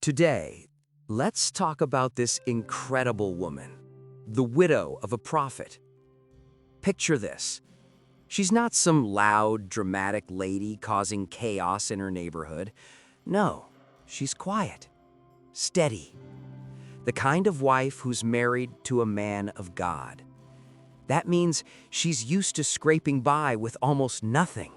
Today, let's talk about this incredible woman, the widow of a prophet. Picture this. She's not some loud, dramatic lady causing chaos in her neighborhood. No, she's quiet, steady, the kind of wife who's married to a man of God. That means she's used to scraping by with almost nothing.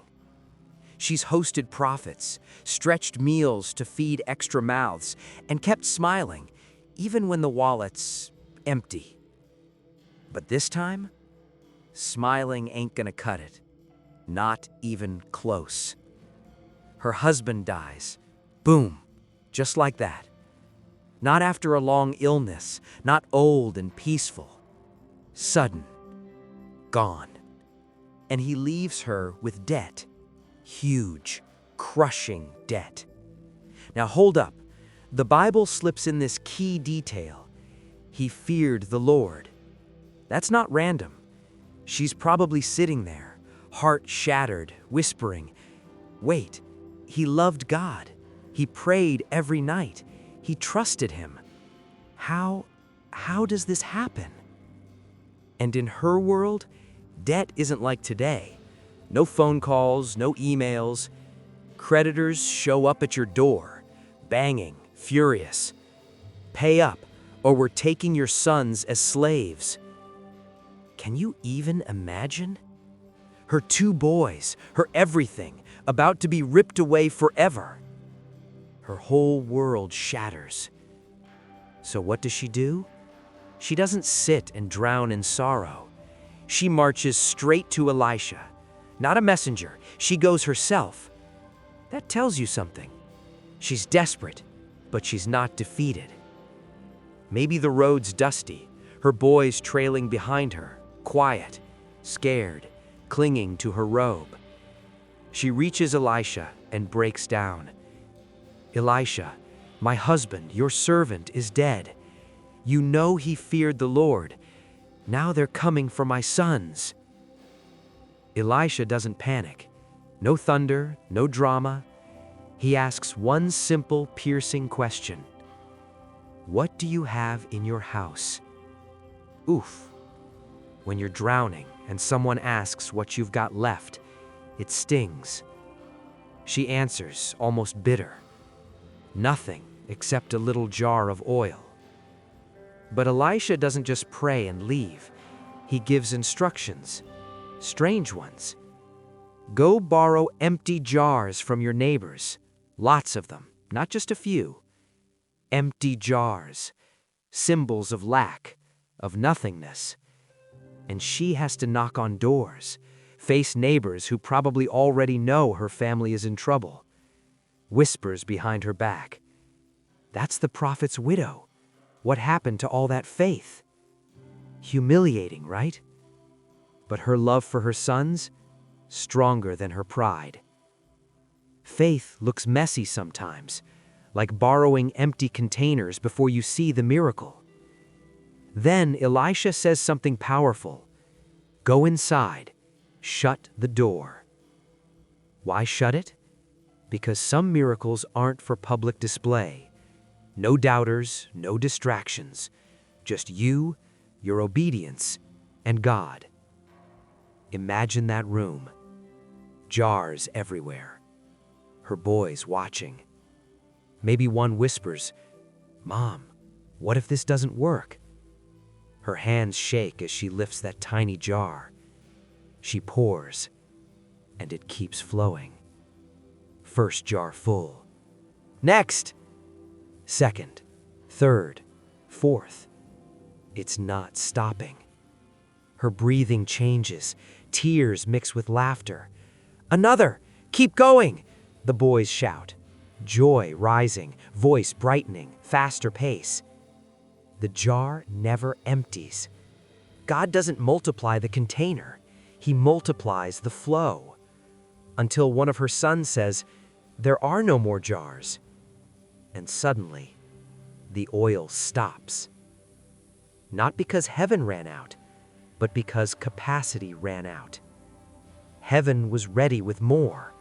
She's hosted prophets, stretched meals to feed extra mouths, and kept smiling, even when the wallet's empty. But this time, smiling ain't gonna cut it. Not even close. Her husband dies. Boom. Just like that. Not after a long illness, not old and peaceful. Sudden. Gone. And he leaves her with debt. Huge, crushing debt. Now hold up. The Bible slips in this key detail. He feared the Lord. That's not random. She's probably sitting there, heart shattered, whispering, wait, he loved God. He prayed every night. He trusted him. How does this happen? And in her world, debt isn't like today. No phone calls, no emails. Creditors show up at your door, banging, furious. Pay up, or we're taking your sons as slaves. Can you even imagine? Her 2 boys, her everything, about to be ripped away forever. Her whole world shatters. So what does she do? She doesn't sit and drown in sorrow. She marches straight to Elisha. Not a messenger, she goes herself. That tells you something. She's desperate, but she's not defeated. Maybe the road's dusty, her boys trailing behind her, quiet, scared, clinging to her robe. She reaches Elisha and breaks down. Elisha, my husband, your servant, is dead. You know he feared the Lord. Now they're coming for my sons. Elisha doesn't panic. No thunder, no drama. He asks one simple, piercing question. What do you have in your house? Oof. When you're drowning and someone asks what you've got left, it stings. She answers, almost bitter. Nothing except a little jar of oil. But Elisha doesn't just pray and leave. He gives instructions. Strange ones. Go borrow empty jars from your neighbors. Lots of them, not just a few. Empty jars. Symbols of lack, of nothingness. And she has to knock on doors, face neighbors who probably already know her family is in trouble. Whispers behind her back. That's the prophet's widow. What happened to all that faith? Humiliating, right? But her love for her sons, stronger than her pride. Faith looks messy sometimes, like borrowing empty containers before you see the miracle. Then Elisha says something powerful. Go inside, shut the door. Why shut it? Because some miracles aren't for public display. No doubters, no distractions. Just you, your obedience, and God. Imagine that room. Jars everywhere. Her boys watching. Maybe one whispers, Mom, what if this doesn't work? Her hands shake as she lifts that tiny jar. She pours, and it keeps flowing. First jar full. Next! Second, third, fourth. It's not stopping. Her breathing changes. Tears mix with laughter. Another! Keep going! The boys shout. Joy rising, voice brightening, faster pace. The jar never empties. God doesn't multiply the container. He multiplies the flow. Until one of her sons says, there are no more jars. And suddenly, the oil stops. Not because heaven ran out, but because capacity ran out. Heaven was ready with more,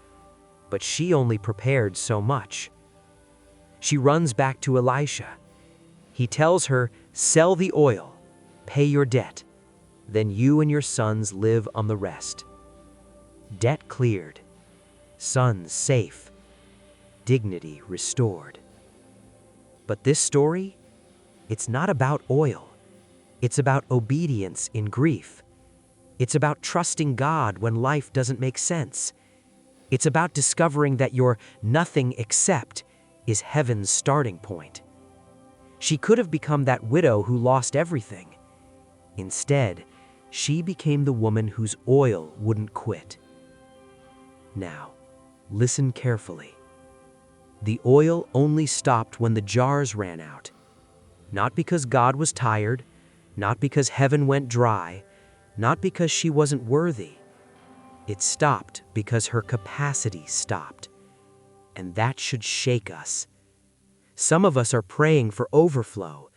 but she only prepared so much. She runs back to Elisha. He tells her, "Sell the oil, pay your debt. Then you and your sons live on the rest." Debt cleared, sons safe, dignity restored. But this story, it's not about oil. It's about obedience in grief. It's about trusting God when life doesn't make sense. It's about discovering that your nothing except is heaven's starting point. She could have become that widow who lost everything. Instead, she became the woman whose oil wouldn't quit. Now, listen carefully. The oil only stopped when the jars ran out. Not because God was tired, not because heaven went dry, not because she wasn't worthy. It stopped because her capacity stopped. And that should shake us. Some of us are praying for overflow,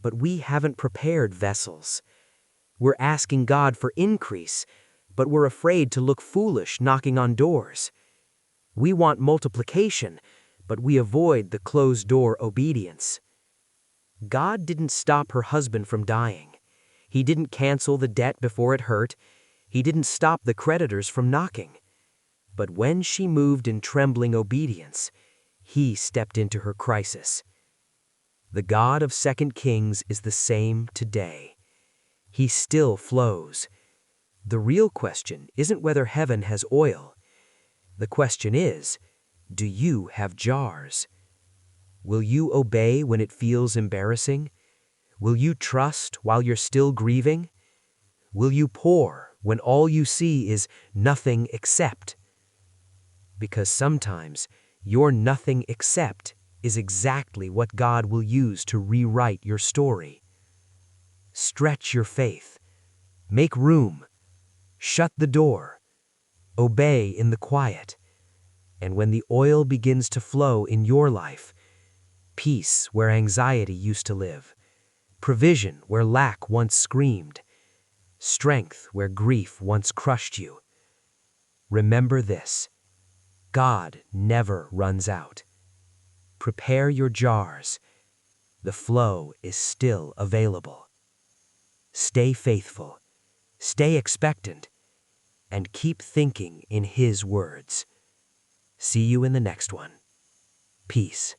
but we haven't prepared vessels. We're asking God for increase, but we're afraid to look foolish knocking on doors. We want multiplication, but we avoid the closed-door obedience. God didn't stop her husband from dying. He didn't cancel the debt before it hurt. He didn't stop the creditors from knocking. But when she moved in trembling obedience, he stepped into her crisis. The God of 2 Kings is the same today. He still flows. The real question isn't whether heaven has oil. The question is, do you have jars? Will you obey when it feels embarrassing? Will you trust while you're still grieving? Will you pour when all you see is nothing except? Because sometimes your nothing except is exactly what God will use to rewrite your story. Stretch your faith. Make room. Shut the door. Obey in the quiet. And when the oil begins to flow in your life, peace where anxiety used to live, provision where lack once screamed, strength where grief once crushed you. Remember this: God never runs out. Prepare your jars. The flow is still available. Stay faithful, stay expectant, and keep thinking in His words. See you in the next one. Peace.